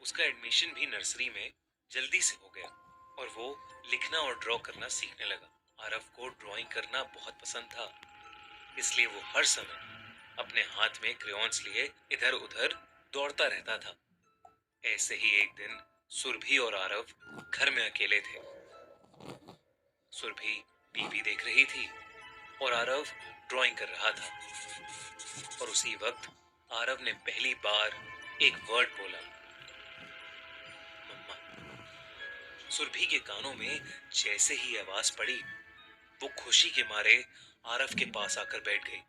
उसका एडमिशन भी नर्सरी में जल्दी से हो गया और वो लिखना और ड्रॉ करना सीखने लगा। आरव को ड्राइंग करना बहुत पसंद था, इसलिए वो हर समय अपने हाथ में क्रेयॉन्स लिए इधर उधर दौड़ता रहता था। ऐसे ही एक दिन सुरभि और आरव घर में अकेले थे। सुरभि टीवी देख रही थी और आरव ड्राइंग कर रहा था। और उसी वक्त आरव ने पहली बार एक वर्ड बोला, मम्मा। सुरभि के कानों में जैसे ही आवाज पड़ी, वो खुशी के मारे आरव के पास आकर बैठ गई।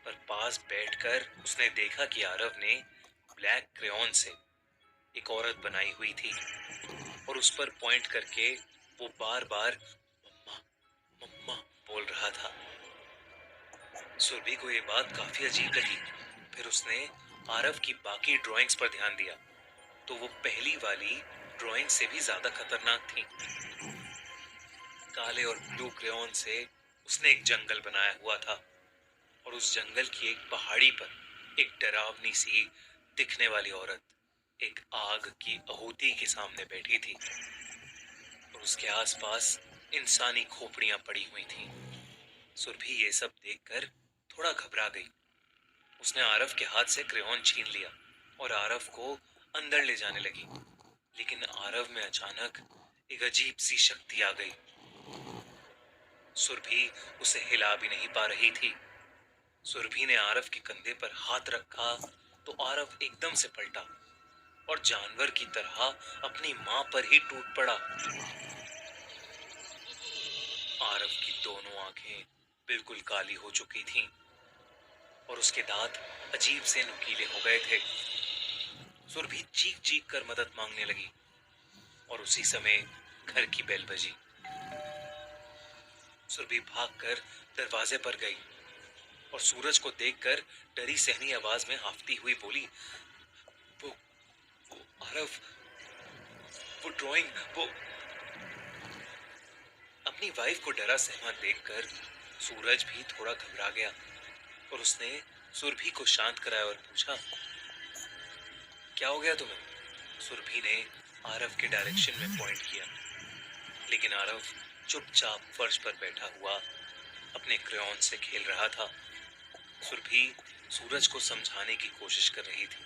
पर पास बैठकर उसने देखा कि आरव ने ब्लैक क्रेयॉन से एक औरत बनाई हुई थी और उस पर पॉइंट करके वो बार बार मम्मा मम्मा बोल रहा था। सुरभि को ये बात काफी अजीब लगी। फिर उसने आरव की बाकी ड्राइंग्स पर ध्यान दिया तो वो पहली वाली ड्राइंग से भी ज्यादा खतरनाक थी। काले और ब्लू क्रेयॉन से उसने एक जंगल बनाया हुआ था और उस जंगल की एक पहाड़ी पर एक डरावनी सी दिखने वाली औरत एक आग की आहुति के सामने बैठी थी और उसके आसपास इंसानी खोपड़ियां पड़ी हुई थीं। सुरभि ये सब देखकर थोड़ा घबरा गई। उसने आरव के हाथ से क्रेयॉन छीन लिया और आरव को अंदर ले जाने लगी। लेकिन आरव में अचानक एक अजीब सी शक्ति आ गई। सुरभि उसे हिला भी नहीं पा रही थी। सुरभि ने आरव के कंधे पर हाथ रखा तो आरव एकदम से पलटा और जानवर की तरह अपनी मां पर ही टूट पड़ा। आरव की दोनों आंखें बिल्कुल काली हो चुकी थीं और उसके दांत अजीब से नुकीले हो गए थे। सुरभि चीख चीख कर मदद मांगने लगी और उसी समय घर की बेल बजी। सुरभि भागकर दरवाजे पर गई और सूरज को देखकर डरी सहमी आवाज में हाफती हुई बोली, वो वो आरव, वो ड्राइंग, वो। अपनी वाइफ को डरा सहमा देखकर सूरज भी थोड़ा घबरा गया और उसने सुरभि को शांत कराया और पूछा, क्या हो गया तुम्हें? सुरभि ने आरव के डायरेक्शन में पॉइंट किया, लेकिन आरव चुपचाप फर्श पर बैठा हुआ अपने क्रेयॉन से खेल रहा था। सुरभि सूरज को समझाने की कोशिश कर रही थी,